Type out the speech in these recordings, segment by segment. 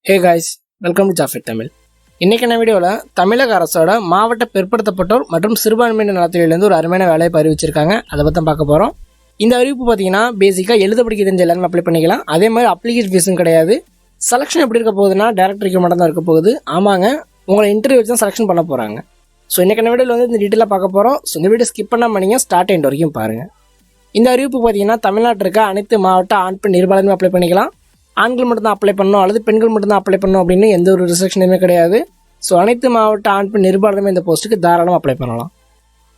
Hey guys, welcome to Japhet Tamil. இன்றைக்கான வீடியோவில் தமிழக அரசோட மாவட்ட பிற்படுத்தப்பட்டோர் மற்றும் சிறுபான்மையினர் நலத்துறையிலேருந்து ஒரு அருமையான வேலையை அறிவிச்சிருக்காங்க. அதை பற்றி பார்க்க போகிறோம். இந்த அறிவிப்பு பார்த்தீங்கன்னா பேசிக்காக எழுத படிக்க தெரிஞ்ச எல்லாருமே அப்ளை பண்ணிக்கலாம். அதே மாதிரி அப்ளிகேஷன் ஃபீஸும் கிடையாது. செலெக்ஷன் எப்படி இருக்க போகுதுன்னா டேரக்ட் ரெக்ரூட்மெண்ட் தான் இருக்க போகுது. ஆமாங்க, உங்களை இன்டர்வியூ வச்சு தான் செலெக்ஷன் பண்ண போகிறாங்க. ஸோ இன்றைக்கான வீடியோவில் வந்து இந்த டீட்டெயிலாக பார்க்க போகிறோம். ஸோ இந்த வீடியோ ஸ்கிப் பண்ணாமல் நீங்கள் ஸ்டார்ட் எண்ட் வரைக்கும் பாருங்கள். இந்த அறிவிப்பு பார்த்தீங்கன்னா தமிழ்நாட்டில் இருக்க அனைத்து மாவட்ட ஆண் பெண் இருபாலருமே அப்ளை பண்ணிக்கலாம். ஆண்கள் மட்டும்தான் அப்ளை பண்ணணும் அல்லது பெண்கள் மட்டும்தான் அப்ளை பண்ணணும் அப்படின்னு எந்த ஒரு ரிஸ்ட்ரிக்ஷனுமே கிடையாது. ஸோ அனைத்து மாவட்ட ஆண் பெண் நிருபாலருமே இந்த போஸ்ட்டுக்கு தாராளமாக அப்ளை பண்ணலாம்.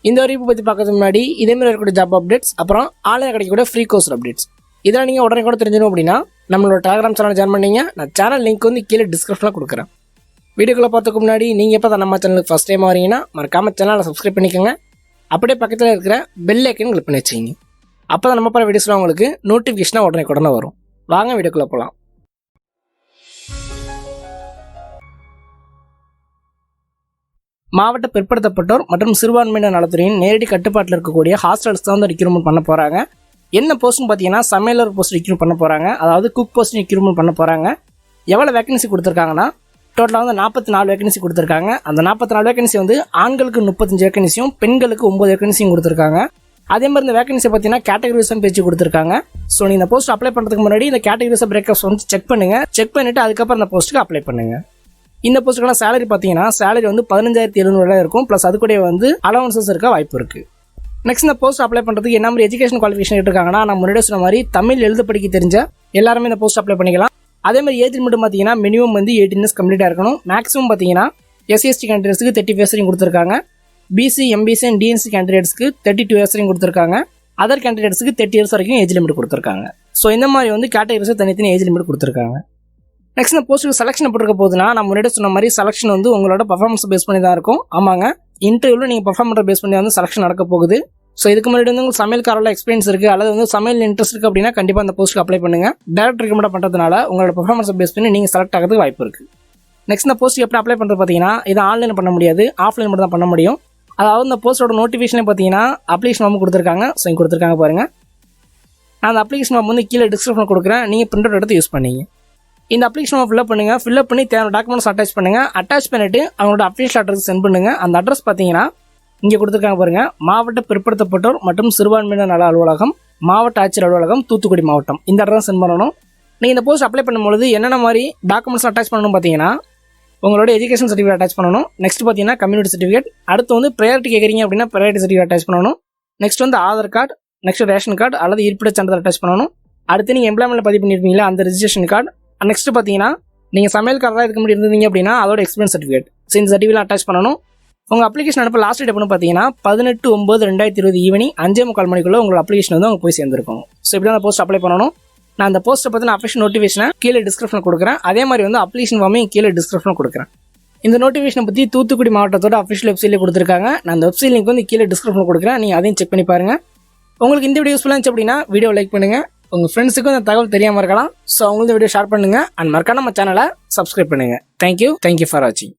இந்த அறிவிப்பு பற்றி பார்க்கறதுக்கு முன்னாடி இதேமாதிரி இருக்கக்கூடிய ஜாப் அப்டேட்ஸ், அப்புறம் ஆன்லைன் கிடைக்கக்கூடிய ஃப்ரீ கோர்ஸ் அப்டேட்ஸ் இதெல்லாம் நீங்கள் உடனே கூட தெரிஞ்சிடும் அப்படின்னா நம்மளோட டெலிகிராம் சேனல் ஜாயின் பண்ணிங்க. நான் சேனல் லிங்க் வந்து கீழே டிஸ்கிரிப்ஷனில் கொடுக்குறேன். வீடியோக்குள்ளே பார்த்துக்கு முன்னாடி நீங்கள் எப்போ தான் நம்ம சேனலுக்கு ஃபஸ்ட் டைம் வரீங்கன்னா மறக்காம சேனலை சப்ஸ்கிரைப் பண்ணிக்கோங்க. அப்படியே பக்கத்தில் இருக்கிற பெல் ஐக்கன் கிளிக் பண்ணி வச்சுங்க. அப்போ தான் நம்ம போகிற வீடியோஸ்லாம் உங்களுக்கு நோட்டிஃபிகேஷனாக உடனே வரும். வாங்க வீடியோக்குள்ளே போகலாம். மாவட்ட பிற்படுத்தப்பட்டோர் மற்றும் சிறுபான்மையினர் நலத்துறையின் நேரடி கட்டுப்பாட்டில் இருக்கக்கூடிய ஹாஸ்டல்ஸ் தான் வந்து ரெக்ரூட்மெண்ட் பண்ண போகிறாங்க. என்ன போஸ்ட்னு பார்த்தீங்கன்னா சமையலர் போஸ்ட் ரெக்ரூட் பண்ண போகிறாங்க. அதாவது குக் போஸ்ட் ரெக்ரூட்மெண்ட் பண்ண போகிறாங்க. எவ்வளோ வேகன்சி கொடுத்துருக்காங்கன்னா டோட்டலாக வந்து 44 வேகன்சி கொடுத்துருக்காங்க. அந்த 44 வேகன்சி வந்து ஆண்களுக்கு 35 வேகன்சியும் பெண்களுக்கு 9 வேகன்சியும் கொடுத்துருக்காங்க. அதே மாதிரி இந்த வேகன்சி பார்த்தீங்கன்னா கேட்டகரிஸும் பிரித்து கொடுத்துருக்காங்க. ஸோ நீங்கள் இந்த போஸ்ட் அப்ளை பண்ணுறதுக்கு முன்னாடி இந்த கேட்டகரிஸ் பிரேக்கப்ஸ் வந்து செக் பண்ணிவிட்டு அதுக்கப்புறம் இந்த போஸ்ட்டுக்கு அப்ளை பண்ணுங்கள். இந்த போஸ்ட்டுக்கான சேலரி பார்த்தீங்கன்னா சேலரி வந்து 15,700 இருக்கும். ப்ளஸ் அது கூட வந்து அலவன்சஸ் இருக்க வாய்ப்பு இருக்குது. நெக்ஸ்ட் இந்த போஸ்ட் அப்ளை பண்ணுறதுக்கு என்ன மாதிரி எஜுகேஷன் குவாலிஃபிகேஷன் எடுத்துருக்காங்கன்னா நம்ம முன்னாடி சொன்ன மாதிரி தமிழ் எழுத படிக்க தெரிஞ்ச எல்லாருமே இந்த போஸ்ட் அப்ளை பண்ணிக்கலாம். அதே மாதிரி ஏஜ் லிமிட் பார்த்தீங்கன்னா மினிமம் வந்து 18 இயர்ஸ் கம்ப்ளீட்டாக இருக்கணும். மேக்ஸிமம் பார்த்தீங்கன்னா SC/ST கேண்டிடேட்ஸ்க்கு 30 இயர்ஸ் வரைக்கும் கொடுத்துருக்காங்க. BC, MBC and DNC கேண்டிடேட்ஸ்க்கு 32 years வரைக்கும் கொடுத்துருக்காங்க. அதர் கேண்டிடேட்ஸ்க்கு 30 இயர்ஸ் வரைக்கும் ஏஜ் லிமிட் கொடுத்துருக்காங்க. ஸோ இந்த மாதிரி வந்து கேட்டகரிஸ் தனித்தனி ஏஜ் லிமிட் கொடுத்துருக்காங்க. நெக்ஸ்ட் இந்த போஸ்ட்டுக்கு செலெக்ஷன் எப்படி இருக்க போகுதுன்னா நம்ம முன்னாடி சொன்ன மாதிரி செலெக்ஷன் வந்து உங்களோட பர்ஃபார்மன்ஸ் பேஸ் பண்ணி தான் இருக்கும். ஆமாங்க, இன்டர்வியூவில் நீங்கள் பர்ஃபார்மன்ஸ் பேஸ் பண்ணி வந்து செலெக்ஷன் நடக்க போகுது. ஸோ இதுக்கு முன்னாடி வந்து உங்களுக்கு சமையல்காரோட எக்ஸ்பீரியன்ஸ் இருக்குது அல்லது வந்து சமையல் இன்ட்ரெஸ்ட் இருக்குது அப்படின்னா கண்டிப்பாக அந்த போஸ்ட்டுக்கு அப்ளை பண்ணுங்கள். டேரக்ட் ரெக்கமெண்ட் பண்ணுறதுனால உங்களோட பர்ஃபார்மன்ஸ் பேஸ் பண்ணி நீங்கள் செலக்ட் ஆகிறதுக்கு வாய்ப்பு இருக்குது. நெக்ஸ்ட் இந்த போஸ்ட்டுக்கு எப்படி அப்ளை பண்ணுறது பார்த்தீங்கன்னா இது ஆன்லைன் பண்ண முடியாது, ஆஃப்லைன் மட்டும் தான் பண்ண முடியும். அதாவது இந்த போஸ்ட்டோட நோட்டிஃபிகேஷனே பார்த்தீங்கன்னா அப்ளிகேஷன் ஃபார்ம் கொடுத்துருக்காங்க. ஸோ இங்கே கொடுத்துருக்காங்க பாருங்கள். நான் அந்த அப்ளிகேஷன் ஃபார்ம் வந்து கீழே டிஸ்கிரிப்ஷனில் கொடுக்குறேன். நீங்கள் பிரிண்ட் எடுத்து யூஸ் பண்ணிங்க. இந்த அப்ளிகேஷன் ஃபில்அப் பண்ணுங்கள். ஃபில்அப் பண்ணி தேவையான டாக்குமெண்ட்ஸ் அட்டாச் பண்ணுங்கள். அட்டாச் பண்ணிவிட்டு அவங்களோட அஃபிஷியல் அட்ரஸ் சென்ட் பண்ணுங்கள். அந்த அட்ரஸ் பார்த்தீங்கன்னா இங்கே கொடுத்துருக்காங்க பாருங்கள். மாவட்ட பிற்படுத்தப்பட்டோர் மற்றும் சிறுபான்மையினர் நல அலுவலகம், மாவட்ட ஆட்சியர் அலுவலகம், தூத்துக்குடி மாவட்டம். இந்த அட்ரஸ் சென்ட் பண்ணணும். நீங்கள் இந்த போஸ்ட் அப்ளை பண்ணும்போது என்னென்ன மாதிரி டாக்குமெண்ட்ஸ் அட்டாச் பண்ணணும் பார்த்தீங்கன்னா உங்களோட எஜுகேஷன் சர்டிஃபிகேட் அட்டாச் பண்ணணும். நெக்ஸ்ட் பார்த்தீங்கன்னா கம்யூனிட்டி சர்டிஃபிகேட். அடுத்து வந்து ப்ரையாரிட்டி கேட்குறீங்க அப்படின்னா ப்ரையாரிட்டி சர்டிஃபிகேட் அட்டாச் பண்ணணும். நெக்ஸ்ட் வந்து Aadhaar card, next ration card அல்லது இருப்பிட சான்றிதழ் அட்டாச் பண்ணணும். அடுத்து நீங்கள் எம்ப்ளாய்மெண்ட் பதிவு பண்ணியிருப்பீங்களா அந்த ரெஜிஸ்ட்ரேஷன் கார்டு. நெக்ஸ்ட் பார்த்தீங்கன்னா நீங்கள் சமையல்காரராக இதுக்கு முன்னாடி இருந்தீங்க அப்படின்னா அதோட எக்ஸ்பீரியன்ஸ் சர்டிஃபிகேட். ஸோ இந்த சர்டிஃபிகேட் அட்டாச் பண்ணணும். உங்கள் அப்ளிகேஷன் அனுப்ப லாஸ்ட் டேட் எப்படின்னு பார்த்தீங்கன்னா 18/9/2020 ஈவினிங் 5:45 மணிக்குள்ள உங்கள் அப்ளிகேஷன் வந்து அவங்க போய் சேர்ந்துருக்கும். ஸோ இப்படி அந்த போஸ்ட் அப்ளை பண்ணணும். நான் அந்த போஸ்ட்டை பற்றின அஃபிஷியல் நோட்டிஃபிகேஷனை கீழே டிஸ்கிரிப்ஷனில் கொடுக்குறேன். அதே மாதிரி வந்து அப்ளிகேஷன் ஃபார்மையும் கீழே டிஸ்கிரிப்ஷனில் கொடுக்குறேன். இந்த நோட்டிஃபிகேஷனை பற்றி தூத்துக்குடி மாவட்டத்தோட அஃபிஷியல் வெப்சைட்லேயே கொடுத்துருக்காங்க. நான் அந்த வெப்சைட் லிங்க் வந்து கீழே டிஸ்கிரிப்ஷனில் கொடுக்குறேன். நீங்கள் அதையும் செக் பண்ணி பாருங்கள். உங்களுக்கு இந்த வீடியோ யூஸ்ஃபுல்லாக இருந்துச்சு அப்படின்னா வீடியோ லைக் பண்ணுங்கள். உங்கள் ஃப்ரெண்ட்ஸுக்கும் இந்த தகவல் தெரியாமல் இருக்கலாம். ஸோ அவங்களுக்கு வீடியோ ஷேர் பண்ணுங்கள். அண்ட் மறக்காம நம்ம சேனலை சப்ஸ்கிரைப் பண்ணுங்கள். தேங்க்யூ ஃபார் வாட்சிங்.